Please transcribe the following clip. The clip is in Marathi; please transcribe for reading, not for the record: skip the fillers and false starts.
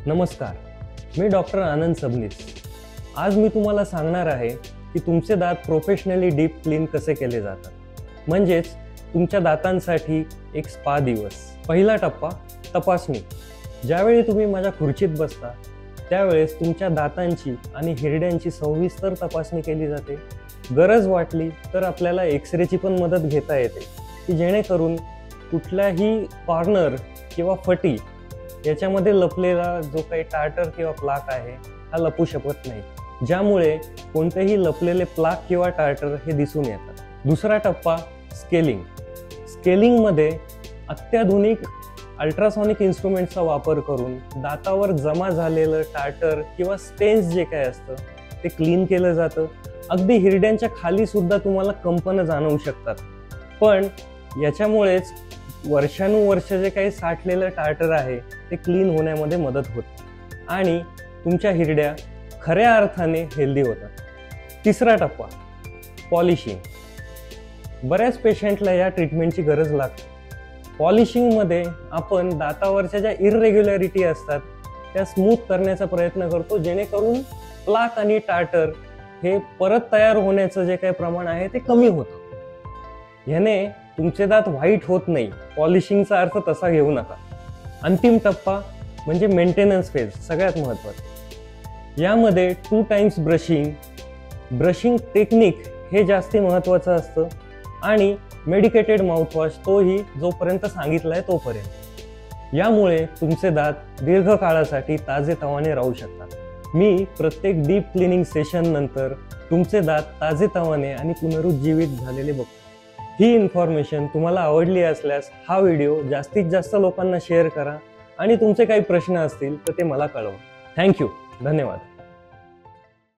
नमस्कार, मी डॉक्टर आनंद सबनीस। आज मी तुम्हाला सांगणार आहे की तुमचे दात प्रोफेशनली डीप क्लीन कसे केले जातात, म्हणजेच तुमच्या दातांसाठी एक स्पा दिवस। पहिला टप्पा तपासणी। ज्यावेळी तुम्ही माझ्या खुर्चीत बसता त्यावेळेस तुमच्या दातांची आणि हिरड्यांची सविस्तर तपासणी केली जाते। गरज वाटली तर आपल्याला एक्सरेची पण मदत घेता येते की जेणेकरून कुठलाही कॉर्नर किंवा फटी याच्यामध्ये लपलेला जो काही टार्टर किंवा प्लाक आहे हा लपू शकत नाही, ज्यामुळे कोणतेही लपलेले प्लाक किंवा टार्टर हे दिसून येतात। दुसरा टप्पा स्केलिंग। स्केलिंगमध्ये अत्याधुनिक अल्ट्रासॉनिक इन्स्ट्रुमेंटचा वापर करून दातावर जमा झालेलं टार्टर किंवा स्टेन्स जे काय असतं ते क्लीन केलं जातं। अगदी हिरड्यांच्या खाली सुद्धा तुम्हाला कंपन जाणवू शकतात, पण याच्यामुळेच वर्षानुवर्ष जे काही साठलेलं टार्टर आहे ते क्लीन होण्यामध्ये मदत होते आणि तुमच्या हिरड्या खऱ्या अर्थाने हेल्दी होतात। तिसरा टप्पा पॉलिशिंग। बऱ्याच पेशंटला या ट्रीटमेंटची गरज लागते। पॉलिशिंगमध्ये आपण दातावरच्या ज्या इररेग्युलॅरिटी असतात त्या स्मूथ करण्याचा प्रयत्न करतो, जेणेकरून प्लाक आणि टार्टर हे परत तयार होण्याचं जे काही प्रमाण आहे ते कमी होतं। ह्याने तुमचे दात व्हाईट होत नाही। पॉलिशिंगचा अर्थ तसा घेऊ नका। अंतिम टप्पा म्हणजे मेंटेनन्स फेज, सगळ्यात महत्त्वाचा। यामध्ये 2 टाइम्स ब्रशिंग टेक्निक हे जास्त महत्त्वाचं असतं आणि मेडिकेटेड माउथवॉश तोही जोपर्यंत सांगितलाय तोपर्यंत। यामुळे तुमचे दात दीर्घकाळासाठी ताजेतवाने राहू शकतात। मी प्रत्येक डीप क्लिनिंग सेशन नंतर तुमचे दात ताजेतवाने आणि पुनरुज्जीवित झालेले बघतो। ही इन्फॉर्मेशन तुम्हाला आवडली असल्यास हा व्हिडिओ जास्तीत जास्त लोकांना शेअर करा आणि तुमचे काही प्रश्न असतील तर ते मला कळवा। थँक्यू, धन्यवाद।